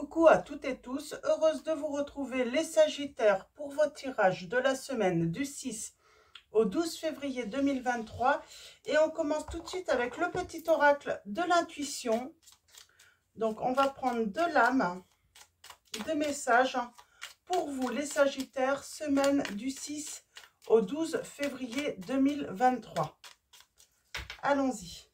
Coucou à toutes et tous, heureuse de vous retrouver les Sagittaires pour votre tirage de la semaine du 6 au 12 février 2023. Et on commence tout de suite avec le petit oracle de l'intuition. Donc on va prendre de l'âme, de messages pour vous les Sagittaires, semaine du 6 au 12 février 2023. Allons-y.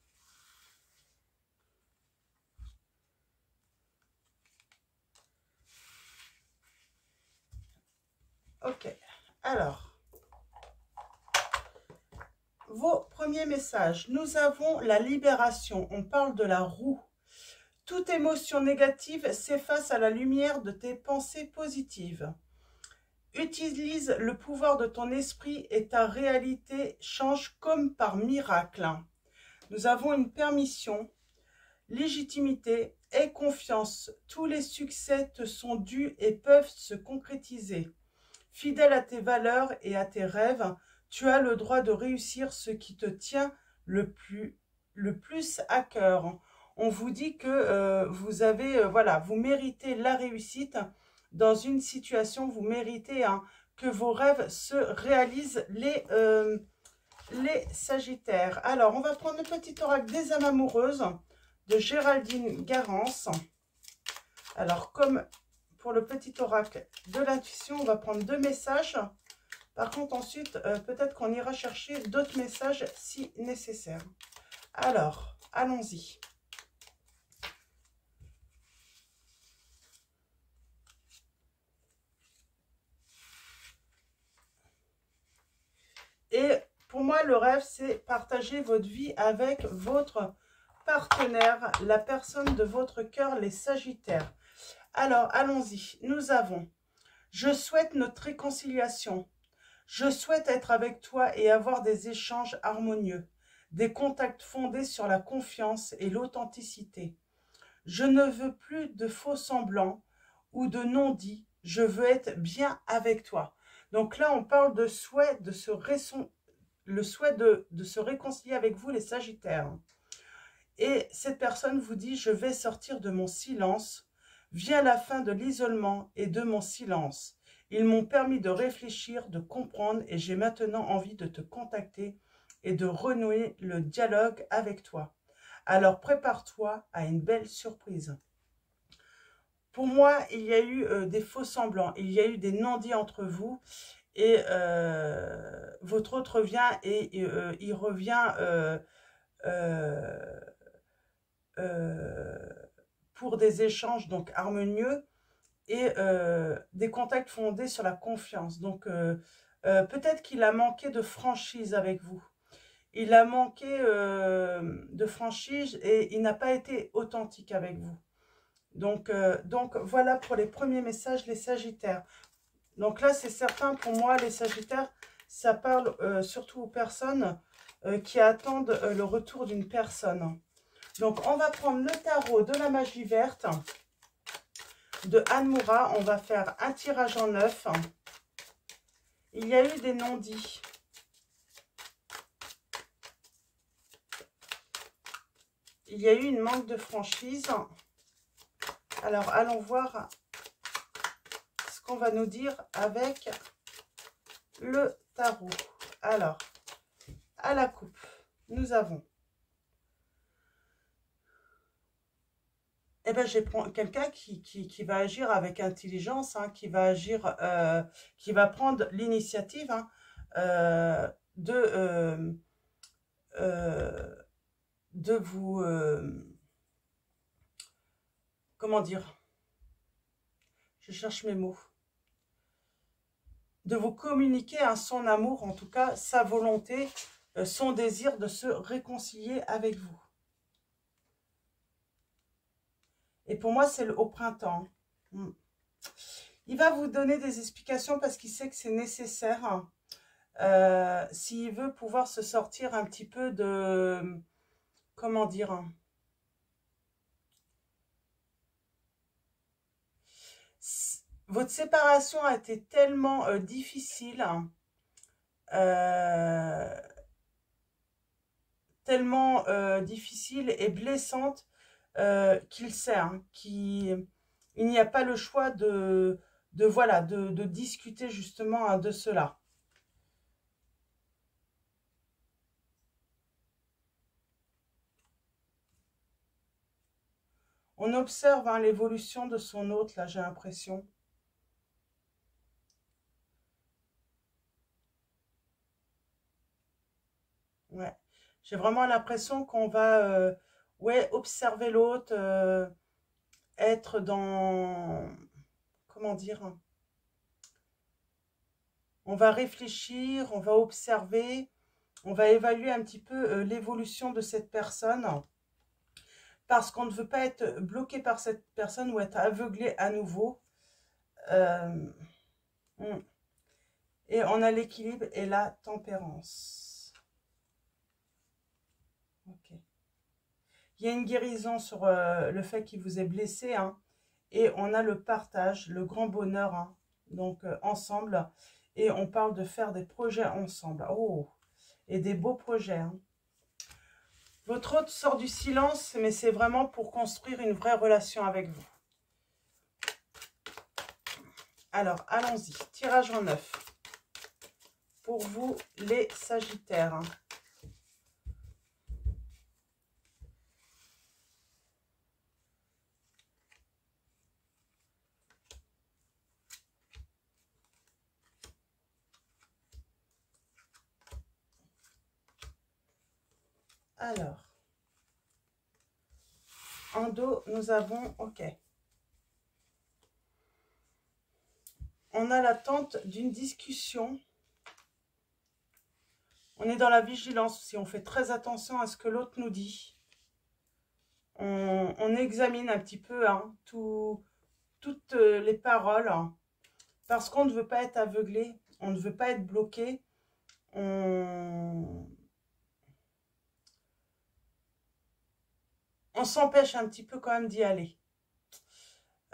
Ok, alors, vos premiers messages. Nous avons la libération, on parle de la roue. Toute émotion négative s'efface à la lumière de tes pensées positives. Utilise le pouvoir de ton esprit et ta réalité change comme par miracle. Nous avons une permission, légitimité et confiance. Tous les succès te sont dus et peuvent se concrétiser. Fidèle à tes valeurs et à tes rêves, tu as le droit de réussir ce qui te tient le plus à cœur. On vous dit que vous avez, voilà, vous méritez la réussite dans une situation, vous méritez que vos rêves se réalisent, les Sagittaires. Alors, on va prendre le petit oracle des âmes amoureuses de Géraldine Garance. Alors, comme pour le petit oracle de l'intuition, on va prendre 2 messages. Par contre, ensuite, peut-être qu'on ira chercher d'autres messages si nécessaire. Alors, allons-y. Et pour moi, le rêve, c'est partager votre vie avec votre partenaire, la personne de votre cœur, les Sagittaires. Alors, allons-y. Nous avons « Je souhaite notre réconciliation. Je souhaite être avec toi et avoir des échanges harmonieux, des contacts fondés sur la confiance et l'authenticité. Je ne veux plus de faux semblants ou de non-dits. Je veux être bien avec toi. » Donc là, on parle de souhait, de se réconcilier avec vous, les Sagittaires. Et cette personne vous dit « Je vais sortir de mon silence. Vient la fin de l'isolement et de mon silence. Ils m'ont permis de réfléchir, de comprendre et j'ai maintenant envie de te contacter et de renouer le dialogue avec toi. Alors prépare-toi à une belle surprise. » Pour moi, il y a eu des faux semblants, il y a eu des non-dits entre vous et votre autre revient et il revient pour des échanges donc harmonieux et des contacts fondés sur la confiance. Donc, peut-être qu'il a manqué de franchise avec vous. Il a manqué de franchise et il n'a pas été authentique avec vous. Donc, voilà pour les premiers messages, les Sagittaires. Donc là, c'est certain pour moi, les Sagittaires, ça parle surtout aux personnes qui attendent le retour d'une personne. Donc, on va prendre le tarot de la magie verte de Anne Moura. On va faire un tirage en 9. Il y a eu des non-dits. Il y a eu une manque de franchise. Alors, allons voir ce qu'on va nous dire avec le tarot. Alors, à la coupe, nous avons... Eh bien, je prends quelqu'un qui va agir avec intelligence, hein, qui va agir, qui va prendre l'initiative de vous... comment dire? Je cherche mes mots. De vous communiquer son amour, en tout cas, sa volonté, son désir de se réconcilier avec vous. Et pour moi, c'est au printemps. Il va vous donner des explications parce qu'il sait que c'est nécessaire. S'il veut pouvoir se sortir un petit peu de... Comment dire? Votre séparation a été tellement difficile, tellement difficile et blessante qu'il sait, Il n'y a pas le choix voilà, de discuter justement hein, de cela. On observe hein, l'évolution de son hôte, là, j'ai l'impression. Ouais. J'ai vraiment l'impression qu'on va ouais, observer l'autre, être dans... Comment dire? On va réfléchir, on va observer, on va évaluer un petit peu l'évolution de cette personne. Parce qu'on ne veut pas être bloqué par cette personne ou être aveuglé à nouveau. Euh, et on a l'équilibre et la tempérance. Ok. Il y a une guérison sur le fait qu'il vous ait blessé. Hein, et on a le partage, le grand bonheur. Hein, donc ensemble. Et on parle de faire des projets ensemble. Oh, et des beaux projets. Hein. Votre hôte sort du silence, mais c'est vraiment pour construire une vraie relation avec vous. Alors, allons-y. Tirage en 9. Pour vous, les Sagittaires. Alors, en dos, nous avons, ok. On a l'attente d'une discussion. On est dans la vigilance aussi. On fait très attention à ce que l'autre nous dit. On examine un petit peu hein, toutes les paroles. Hein, parce qu'on ne veut pas être aveuglé. On ne veut pas être bloqué. On s'empêche un petit peu quand même d'y aller.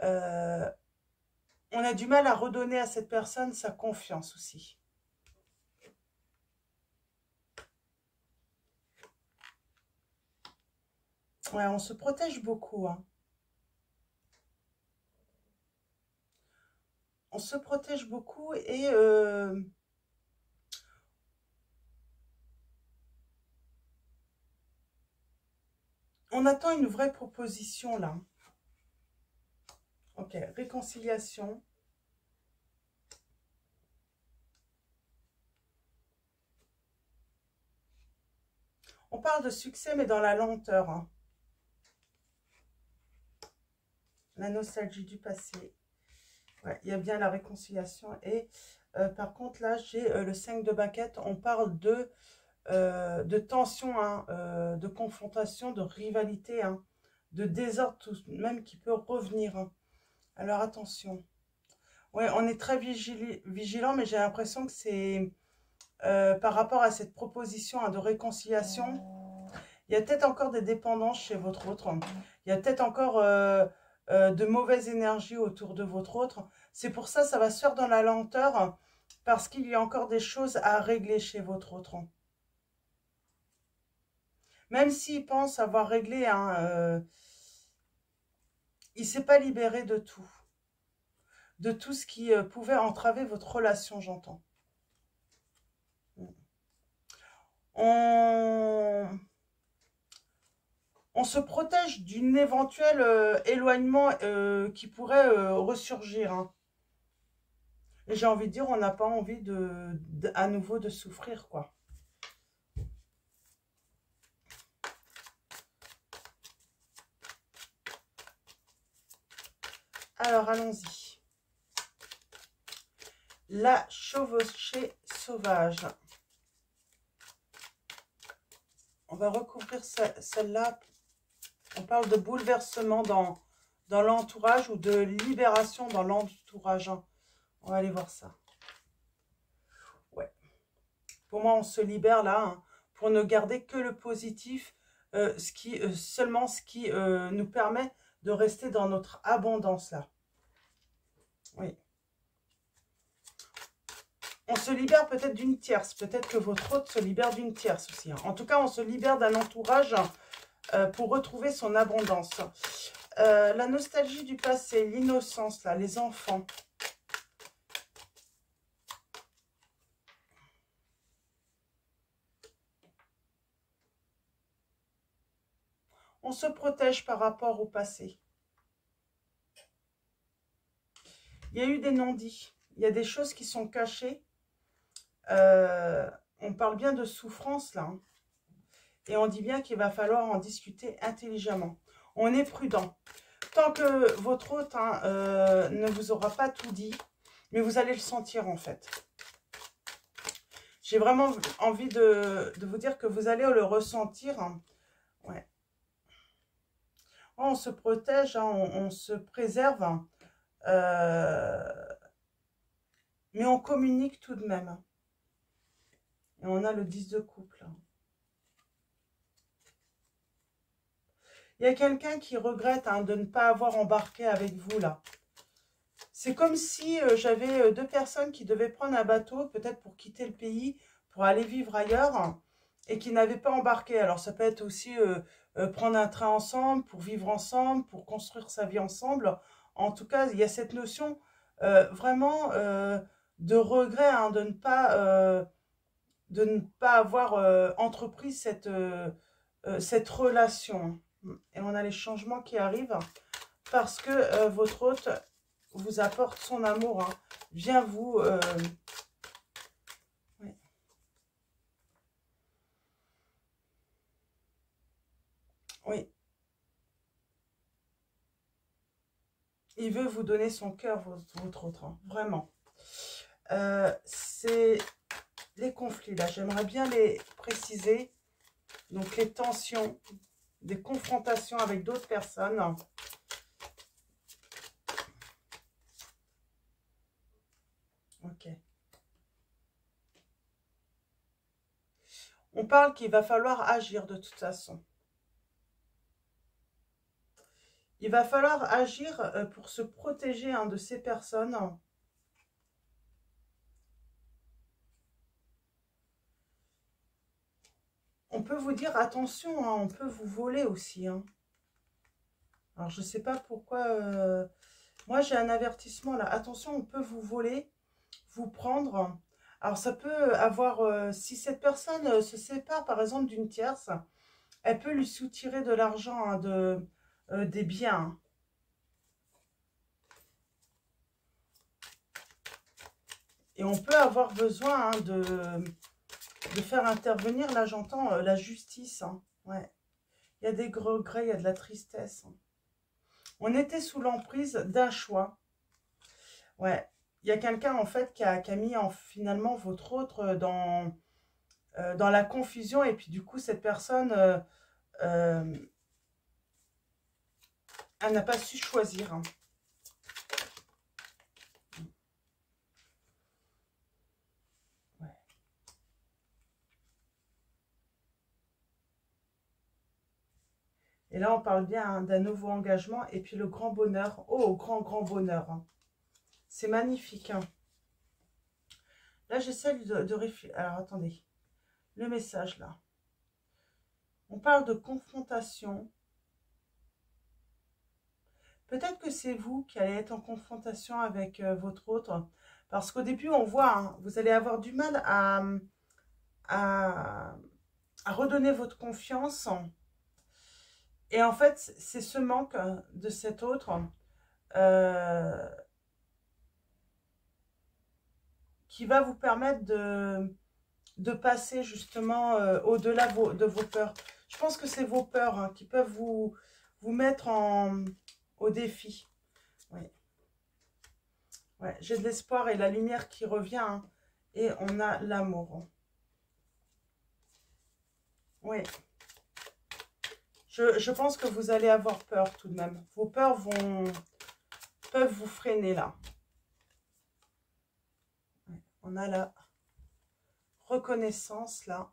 On a du mal à redonner à cette personne sa confiance aussi. Ouais, on se protège beaucoup. Hein. On se protège beaucoup et on attend une vraie proposition là. Ok, réconciliation. On parle de succès, mais dans la lenteur. Hein. La nostalgie du passé. Ouais, il y a bien la réconciliation. Et par contre, là, j'ai le 5 de baquette. On parle de tension, hein, de confrontation, de rivalité, hein, de désordre tout même qui peut revenir. Hein. Alors, attention. Ouais, on est très vigilant, mais j'ai l'impression que c'est... par rapport à cette proposition hein, de réconciliation, il y a peut-être encore des dépendances chez votre autre. Il y a peut-être encore de mauvaises énergies autour de votre autre. C'est pour ça ça va se faire dans la lenteur, parce qu'il y a encore des choses à régler chez votre autre. Même s'il pense avoir réglé, hein, il ne s'est pas libéré de tout. De tout ce qui pouvait entraver votre relation, j'entends. On se protège d'un éventuel éloignement qui pourrait ressurgir. Hein. Et j'ai envie de dire, on n'a pas envie à nouveau de souffrir, quoi. Alors, allons-y. La chevauchée sauvage. On va recouvrir celle-là. On parle de bouleversement dans l'entourage ou de libération dans l'entourage. Hein. On va aller voir ça. Ouais. Pour moi, on se libère là hein, pour ne garder que le positif, seulement ce qui nous permet de rester dans notre abondance là. Oui. On se libère peut-être d'une tierce. Peut-être que votre hôte se libère d'une tierce aussi. Hein. En tout cas, on se libère d'un entourage pour retrouver son abondance. La nostalgie du passé, l'innocence, là, les enfants. On se protège par rapport au passé. Il y a eu des non-dits. Il y a des choses qui sont cachées. On parle bien de souffrance, là. Hein. Et on dit bien qu'il va falloir en discuter intelligemment. On est prudent. Tant que votre hôte ne vous aura pas tout dit, mais vous allez le sentir, en fait. J'ai vraiment envie de vous dire que vous allez le ressentir. Hein. Ouais. On se protège, hein, on se préserve, hein, mais on communique tout de même. Et on a le 10 de couple. Il y a quelqu'un qui regrette hein, de ne pas avoir embarqué avec vous là. C'est comme si j'avais deux personnes qui devaient prendre un bateau, peut-être pour quitter le pays, pour aller vivre ailleurs, et qui n'avaient pas embarqué. Alors ça peut être aussi prendre un train ensemble, pour vivre ensemble, pour construire sa vie ensemble. En tout cas, il y a cette notion vraiment de regret hein, de ne pas avoir entrepris cette relation. Et on a les changements qui arrivent parce que votre hôte vous apporte son amour, hein, vient vous... oui. Oui. Il veut vous donner son cœur, votre hôte, hein, vraiment. C'est les conflits, là, j'aimerais bien les préciser. Donc, les tensions, des confrontations avec d'autres personnes. Ok. On parle qu'il va falloir agir de toute façon. Il va falloir agir pour se protéger hein, de ces personnes. On peut vous dire, attention, hein, on peut vous voler aussi. Hein. Alors, je ne sais pas pourquoi... moi, j'ai un avertissement là. Attention, on peut vous voler, vous prendre. Alors, ça peut avoir... si cette personne se sépare, par exemple, d'une tierce, elle peut lui soutirer de l'argent, hein, des biens. Hein. Et on peut avoir besoin hein, de faire intervenir, là j'entends la justice. Hein. Ouais. Il y a des regrets, il y a de la tristesse. Hein. On était sous l'emprise d'un choix. Ouais. Il y a quelqu'un en fait qui a mis finalement votre autre dans la confusion. Et puis du coup, cette personne, elle n'a pas su choisir. Hein. Et là, on parle bien hein, d'un nouveau engagement. Et puis le grand bonheur. Oh, grand, grand bonheur. Hein. C'est magnifique. Hein. Là, j'essaie de réfléchir. Alors, attendez. Le message, là. On parle de confrontation. Peut-être que c'est vous qui allez être en confrontation avec votre autre. Parce qu'au début, on voit, hein, vous allez avoir du mal à redonner votre confiance. Et en fait, c'est ce manque de cet autre qui va vous permettre de passer justement au-delà de vos peurs. Je pense que c'est vos peurs hein, qui peuvent vous mettre au défi. Oui. Ouais, j'ai de l'espoir et la lumière qui revient. Hein, et on a l'amour. Oui. Je pense que vous allez avoir peur tout de même. Vos peurs peuvent vous freiner là. Ouais, on a la reconnaissance là.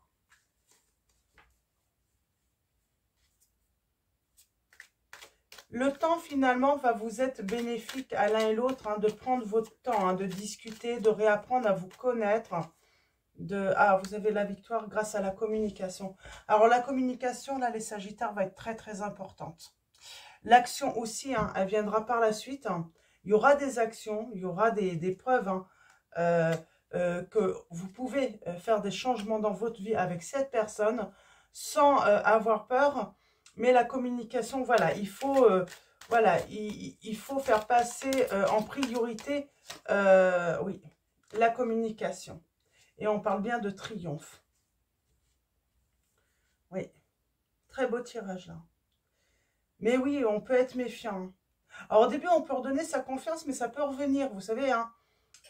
Le temps finalement va vous être bénéfique à l'un et l'autre hein, de prendre votre temps, hein, de discuter, de réapprendre à vous connaître. Vous avez la victoire grâce à la communication. Alors la communication, là, les Sagittaires, va être très très importante. L'action aussi, hein, elle viendra par la suite. Hein. Il y aura des actions, il y aura des preuves hein, que vous pouvez faire des changements dans votre vie avec cette personne sans avoir peur. Mais la communication, voilà, voilà, il faut faire passer en priorité, oui, la communication. Et on parle bien de triomphe. Oui, très beau tirage là. Mais oui, on peut être méfiant. Alors au début, on peut redonner sa confiance, mais ça peut revenir, vous savez, hein.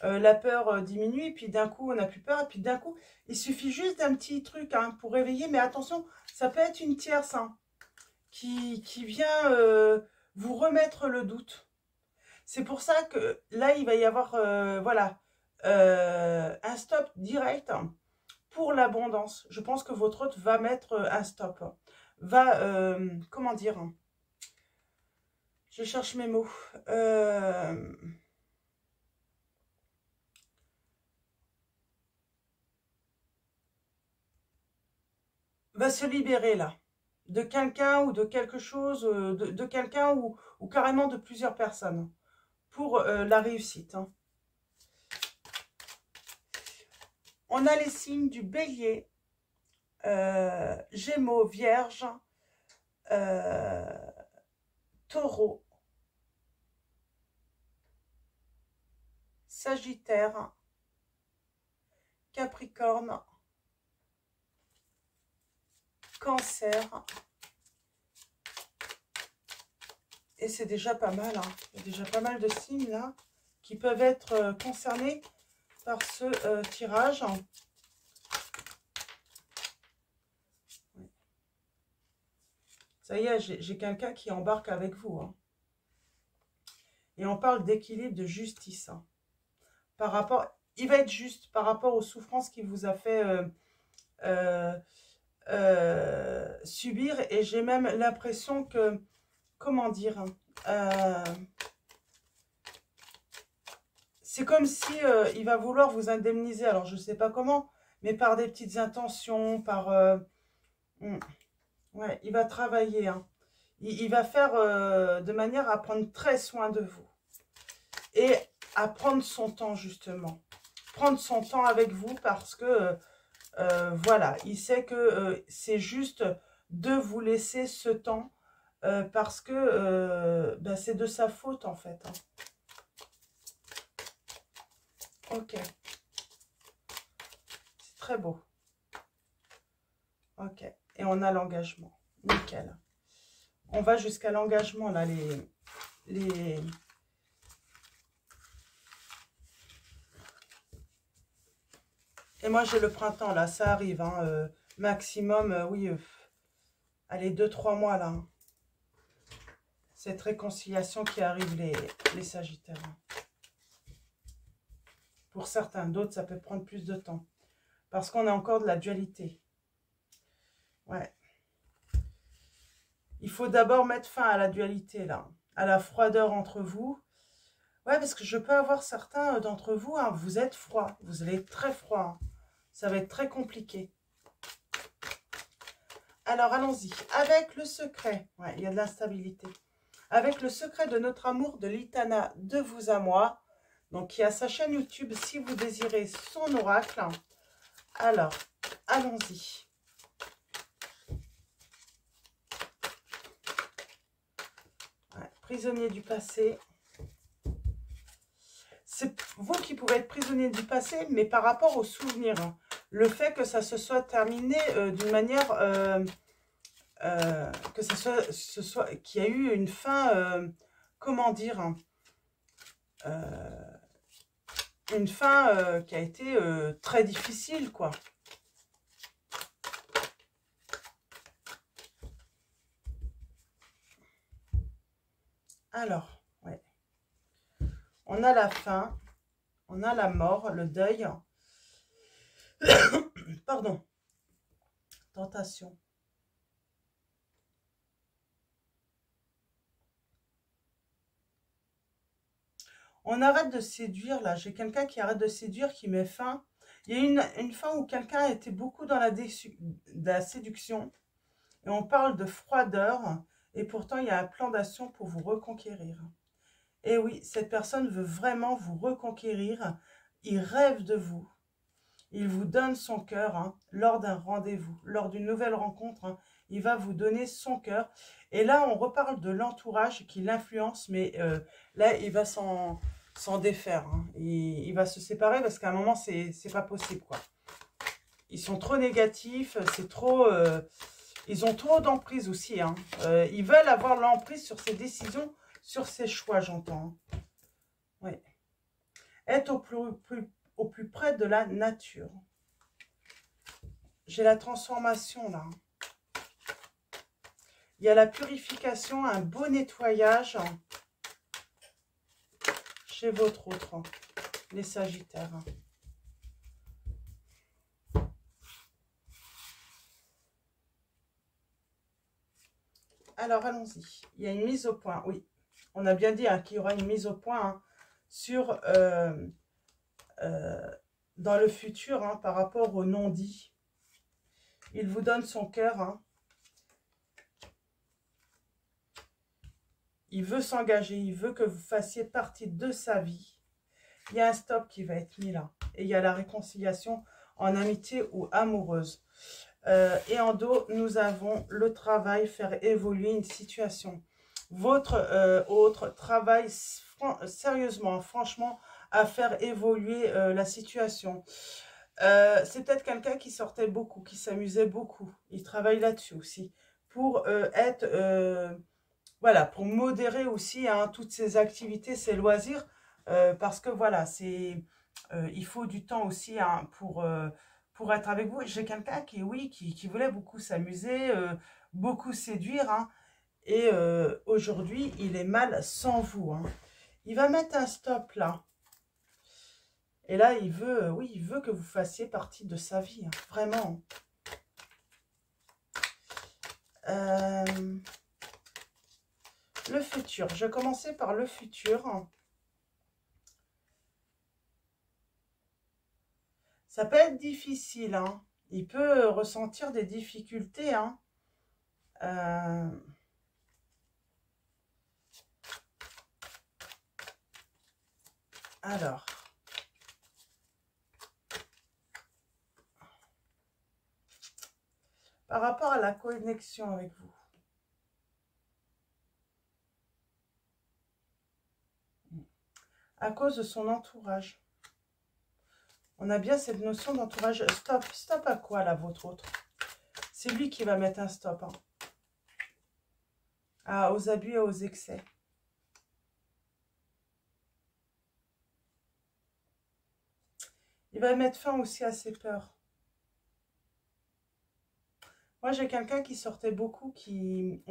La peur diminue, et puis d'un coup, on n'a plus peur, et puis d'un coup, il suffit juste d'un petit truc hein, pour réveiller, mais attention, ça peut être une tierce hein, qui vient vous remettre le doute. C'est pour ça que là, il va y avoir, voilà, un stop direct pour l'abondance. Je pense que votre hôte va mettre un stop, va, comment dire, je cherche mes mots, va se libérer là, de quelqu'un ou de quelque chose, de quelqu'un ou carrément de plusieurs personnes, pour la réussite. Hein. On a les signes du Bélier, Gémeaux, Vierge, Taureau, Sagittaire, Capricorne, Cancer. Et c'est déjà pas mal. Hein. Il y a déjà pas mal de signes là qui peuvent être concernés par ce tirage. Ça y est, j'ai quelqu'un qui embarque avec vous. Hein. Et on parle d'équilibre, de justice. Hein. Par rapport, il va être juste par rapport aux souffrances qu'il vous a fait subir. Et j'ai même l'impression que, comment dire, c'est comme si il va vouloir vous indemniser. Alors, je ne sais pas comment, mais par des petites intentions, par... ouais, il va travailler. Hein. Il va faire de manière à prendre très soin de vous. Et à prendre son temps, justement. Prendre son temps avec vous parce que, voilà, il sait que c'est juste de vous laisser ce temps parce que ben, c'est de sa faute, en fait. Hein. Ok. C'est très beau. Ok. Et on a l'engagement. Nickel. On va jusqu'à l'engagement, là, les... Et moi, j'ai le printemps, là, ça arrive, hein, maximum, oui, allez, 2-3 mois, là. Hein. Cette réconciliation qui arrive, les Sagittaires. Pour certains, d'autres, ça peut prendre plus de temps. Parce qu'on a encore de la dualité. Ouais. Il faut d'abord mettre fin à la dualité, là. À la froideur entre vous. Ouais, parce que je peux avoir certains d'entre vous, hein, vous êtes froid. Vous allez être très froid. Hein. Ça va être très compliqué. Alors, allons-y. Avec le secret. Ouais, il y a de l'instabilité. Avec le secret de notre amour de Litana, de vous à moi. Donc, il y a sa chaîne YouTube si vous désirez son oracle. Alors, allons-y. Ouais, prisonnier du passé. C'est vous qui pouvez être prisonnier du passé, mais par rapport aux souvenirs. Hein. Le fait que ça se soit terminé d'une manière... que qu'il y a eu une fin, comment dire, hein, une fin qui a été très difficile, quoi. Alors, ouais. On a la fin, on a la mort, le deuil. Pardon. Tentation. On arrête de séduire, là. J'ai quelqu'un qui arrête de séduire, qui met fin. Il y a une fin où quelqu'un était beaucoup dans la séduction. Et on parle de froideur. Et pourtant, il y a un plan d'action pour vous reconquérir. Et oui, cette personne veut vraiment vous reconquérir. Il rêve de vous. Il vous donne son cœur hein, lors d'un rendez-vous, lors d'une nouvelle rencontre. Hein, il va vous donner son cœur. Et là, on reparle de l'entourage qui l'influence, mais là, il va s'en défaire. Hein. Il va se séparer parce qu'à un moment, c'est pas possible, quoi. Ils sont trop négatifs, c'est trop... ils ont trop d'emprise aussi. Hein. Ils veulent avoir l'emprise sur ses décisions, sur ses choix, j'entends. Oui. Être au plus près de la nature. J'ai la transformation là. Il y a la purification, un beau nettoyage chez votre autre, les Sagittaires. Alors, allons-y. Il y a une mise au point, oui. On a bien dit hein, qu'il y aura une mise au point hein, sur, dans le futur hein, par rapport au non-dit. Il vous donne son cœur. Hein. Il veut s'engager. Il veut que vous fassiez partie de sa vie. Il y a un stop qui va être mis là. Et il y a la réconciliation en amitié ou amoureuse. Et en dos, nous avons le travail, faire évoluer une situation. Votre autre travaille sérieusement, franchement, à faire évoluer la situation. C'est peut-être quelqu'un qui sortait beaucoup, qui s'amusait beaucoup. Il travaille là-dessus aussi. Pour être, voilà, pour modérer aussi hein, toutes ses activités, ses loisirs. Parce que voilà, il faut du temps aussi hein, pour être avec vous. J'ai quelqu'un qui, oui, qui voulait beaucoup s'amuser, beaucoup séduire. Hein, et aujourd'hui, il est mal sans vous. Hein. Il va mettre un stop là. Et là, il veut, oui, il veut que vous fassiez partie de sa vie. Hein, vraiment. Le futur. Je vais commencer par le futur. Ça peut être difficile. Hein. Il peut ressentir des difficultés. Hein. Alors. Par rapport à la connexion avec vous. À cause de son entourage. On a bien cette notion d'entourage. Stop. Stop à quoi, là, votre autre? C'est lui qui va mettre un stop. Hein. Ah, aux abus et aux excès. Il va mettre fin aussi à ses peurs. Moi, j'ai quelqu'un qui sortait beaucoup, qui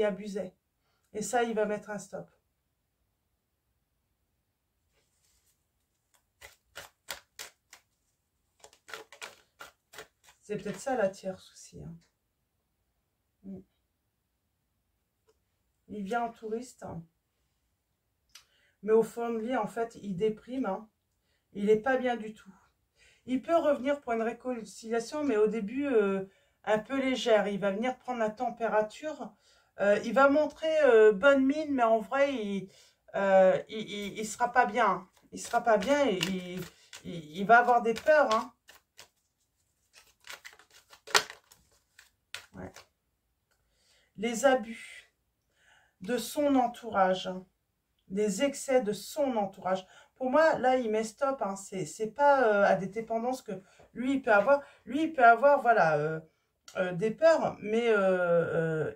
abusait. Et ça, il va mettre un stop. C'est peut-être ça la tierce aussi. Hein. Il vient en touriste. Hein. Mais au fond de lui, en fait, il déprime. Hein. Il n'est pas bien du tout. Il peut revenir pour une réconciliation, mais au début, un peu légère. Il va venir prendre la température. Il va montrer bonne mine, mais en vrai, il sera pas bien. Il sera pas bien et il va avoir des peurs. Hein. Ouais. Les abus de son entourage. Les excès de son entourage. Pour moi, là, il met stop. Hein. C'est pas à des dépendances que lui, il peut avoir. Lui, il peut avoir, voilà, des peurs, mais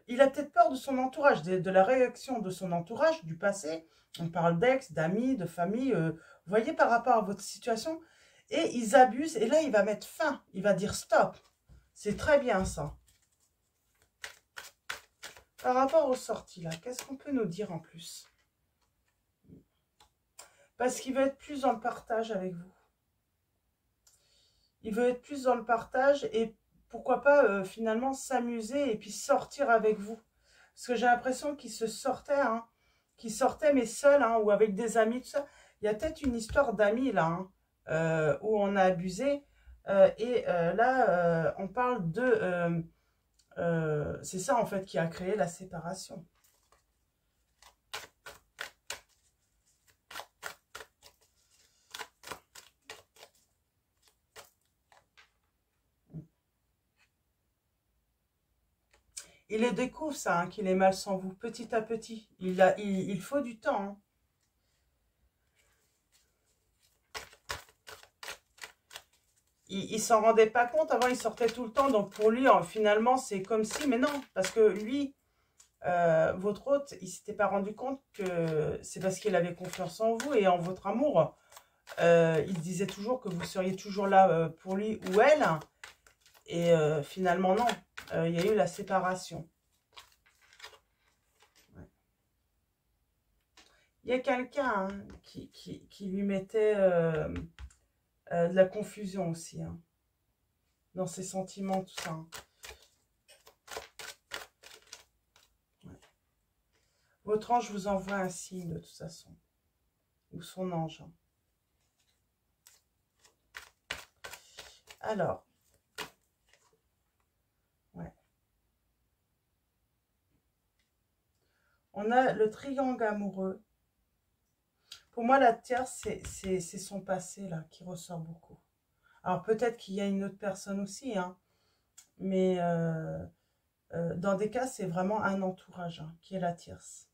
il a peut-être peur de son entourage, de la réaction de son entourage, du passé. On parle d'ex, d'amis, de famille. Vous voyez, par rapport à votre situation. Et ils abusent. Et là, il va mettre fin. Il va dire stop. C'est très bien, ça. Par rapport aux sorties, là, qu'est-ce qu'on peut nous dire en plus? Parce qu'il veut être plus dans le partage avec vous. Il veut être plus dans le partage et pourquoi pas finalement s'amuser et puis sortir avec vous. Parce que j'ai l'impression qu'il se sortait, hein, qu'il sortait mais seul hein, ou avec des amis, tout ça. Il y a peut-être une histoire d'amis là, où on a abusé. Là, on parle de C'est ça, en fait, qui a créé la séparation. Il le découvre, ça, hein, qu'il est mal sans vous, petit à petit. Il faut du temps. Hein. Il s'en rendait pas compte. Avant, il sortait tout le temps. Donc, pour lui, finalement, c'est comme si... Mais non, parce que lui, votre hôte, il s'était pas rendu compte que c'est parce qu'il avait confiance en vous et en votre amour. Il disait toujours que vous seriez toujours là pour lui ou elle. Et finalement, non. Il y a eu la séparation. Il y a quelqu'un hein, qui lui mettait de la confusion aussi. Hein, dans ses sentiments, tout ça. Hein. Ouais. Votre ange vous envoie un signe de toute façon. Ou son ange. Hein. Alors. Ouais. On a le triangle amoureux. Pour moi, la tierce, c'est son passé là qui ressort beaucoup. Alors peut-être qu'il y a une autre personne aussi, hein, mais dans des cas, c'est vraiment un entourage hein, qui est la tierce.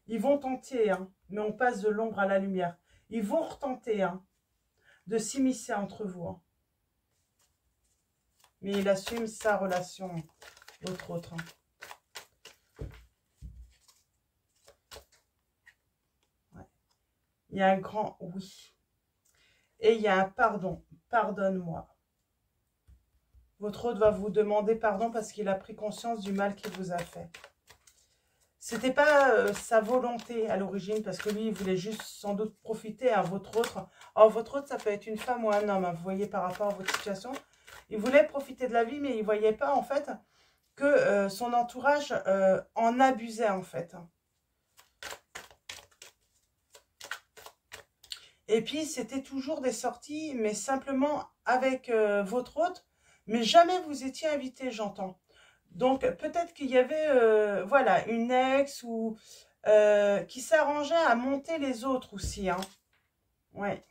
Ils vont tenter, hein, mais on passe de l'ombre à la lumière. Ils vont retenter hein, de s'immiscer entre vous. Hein. Mais il assume sa relation, votre autre. Hein. Il y a un grand oui. Et il y a un pardon. Pardonne-moi. Votre hôte va vous demander pardon parce qu'il a pris conscience du mal qu'il vous a fait. C'était pas sa volonté à l'origine parce que lui, il voulait juste sans doute profiter à votre autre. Alors, votre autre, ça peut être une femme ou un homme, hein, vous voyez, par rapport à votre situation. Il voulait profiter de la vie, mais il ne voyait pas, en fait, que son entourage en abusait, en fait. Et puis, c'était toujours des sorties, mais simplement avec votre hôte, mais jamais vous étiez invité, j'entends. Donc, peut-être qu'il y avait, voilà, une ex ou qui s'arrangeait à monter les autres aussi. Hein. Ouais.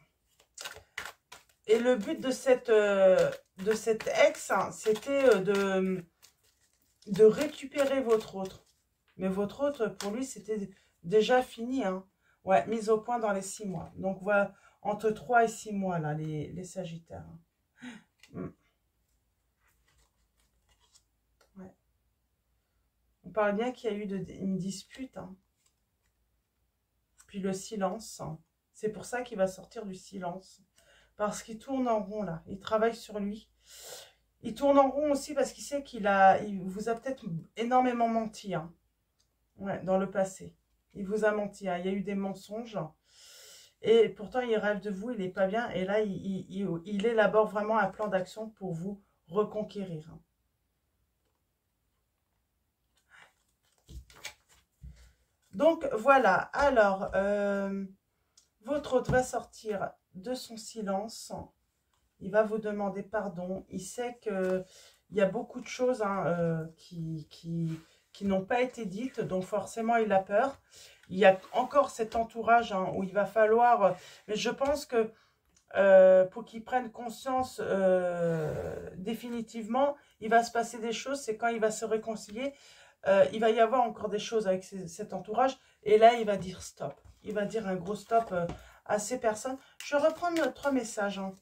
Et le but de cette ex, hein, c'était de récupérer votre autre. Mais votre autre, pour lui, c'était déjà fini. Hein. Ouais, mise au point dans les 6 mois. Donc, voilà, entre 3 et 6 mois, là, les Sagittaires. Hein. Ouais. On parle bien qu'il y a eu une dispute. Hein. Puis le silence. Hein. C'est pour ça qu'il va sortir du silence. Parce qu'il tourne en rond, là. Il travaille sur lui. Il tourne en rond aussi parce qu'il sait il vous a peut-être énormément menti. Hein. Ouais, dans le passé. Il vous a menti. Hein. Il y a eu des mensonges. Et pourtant, il rêve de vous. Il n'est pas bien. Et là, il élabore vraiment un plan d'action pour vous reconquérir. Hein. Donc, voilà. Alors, votre hôte va sortir de son silence. Il va vous demander pardon. Il sait qu'il y a beaucoup de choses hein, qui n'ont pas été dites. Donc, forcément, il a peur. Il y a encore cet entourage hein, où il va falloir... Mais je pense que pour qu'il prenne conscience définitivement, il va se passer des choses. C'est quand il va se réconcilier. Il va y avoir encore des choses avec cet entourage. Et là, il va dire stop. Il va dire un gros stop à ces personnes. Je vais reprendre notre message. Hein.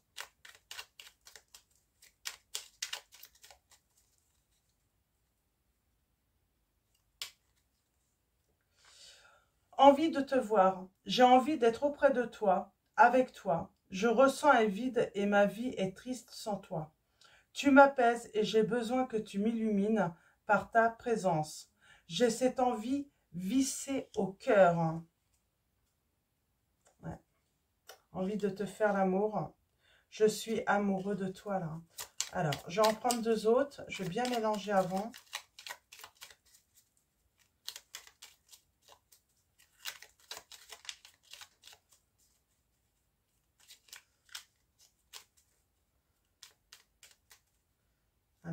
Envie de te voir. J'ai envie d'être auprès de toi, avec toi. Je ressens un vide et ma vie est triste sans toi. Tu m'apaises et j'ai besoin que tu m'illumines par ta présence. J'ai cette envie vissée au cœur. Hein. Ouais. Envie de te faire l'amour. Je suis amoureux de toi là. Alors, je vais en prendre 2 autres. Je vais bien mélanger avant.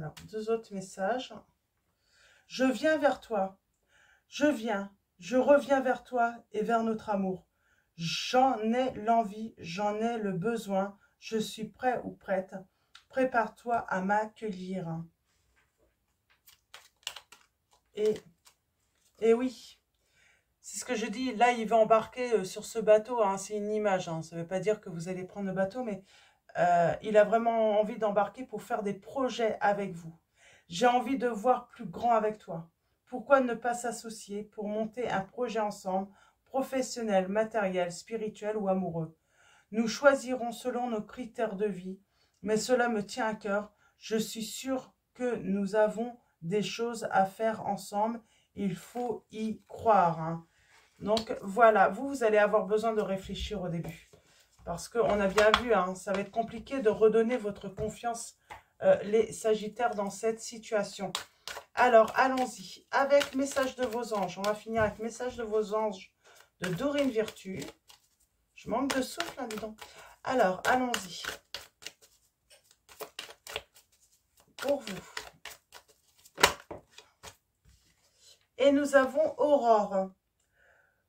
Alors, 2 autres messages. Je viens vers toi. Je viens. Je reviens vers toi et vers notre amour. J'en ai l'envie, j'en ai le besoin. Je suis prêt ou prête. Prépare-toi à m'accueillir. Et oui, c'est ce que je dis. Là, il va embarquer sur ce bateau. Hein, c'est une image. Hein, ça ne veut pas dire que vous allez prendre le bateau, mais il a vraiment envie d'embarquer pour faire des projets avec vous. J'ai envie de voir plus grand avec toi. Pourquoi ne pas s'associer pour monter un projet ensemble, professionnel, matériel, spirituel ou amoureux? Nous choisirons selon nos critères de vie, mais cela me tient à cœur. Je suis sûre que nous avons des choses à faire ensemble. Il faut y croire. Hein. Donc voilà, vous allez avoir besoin de réfléchir au début. Parce qu'on a bien vu, hein, ça va être compliqué de redonner votre confiance, les Sagittaires, dans cette situation. Alors, allons-y. Avec message de vos anges. On va finir avec message de vos anges de Dorine Virtue. Je manque de souffle, hein, dis donc. Alors, allons-y. Pour vous. Et nous avons Aurore.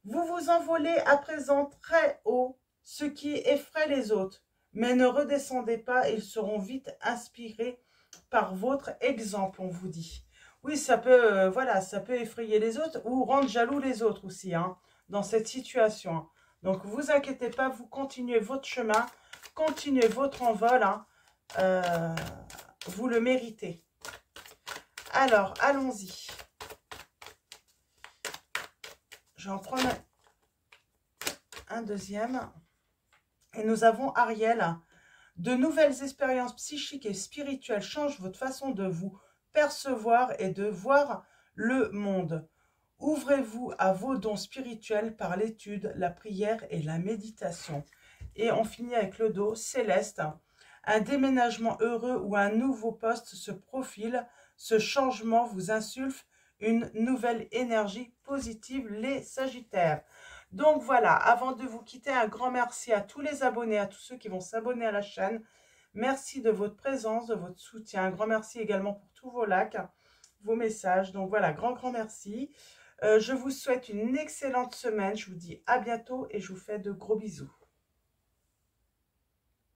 Vous vous envolez à présent très haut, ce qui effraie les autres. Mais ne redescendez pas, ils seront vite inspirés par votre exemple, on vous dit. Oui, ça peut, voilà, ça peut effrayer les autres ou rendre jaloux les autres aussi, hein, dans cette situation. Donc, vous inquiétez pas, vous continuez votre chemin, continuez votre envol, hein, vous le méritez. Alors, allons-y. Je vais en prendre un deuxième. Et nous avons Ariel. De nouvelles expériences psychiques et spirituelles changent votre façon de vous percevoir et de voir le monde. Ouvrez-vous à vos dons spirituels par l'étude, la prière et la méditation. Et on finit avec le dos Céleste. Un déménagement heureux ou un nouveau poste se profile. Ce changement vous insuffle une nouvelle énergie positive, les Sagittaires. Donc voilà, avant de vous quitter, un grand merci à tous les abonnés, à tous ceux qui vont s'abonner à la chaîne. Merci de votre présence, de votre soutien. Un grand merci également pour tous vos likes, vos messages. Donc voilà, grand merci. Je vous souhaite une excellente semaine. Je vous dis à bientôt et je vous fais de gros bisous.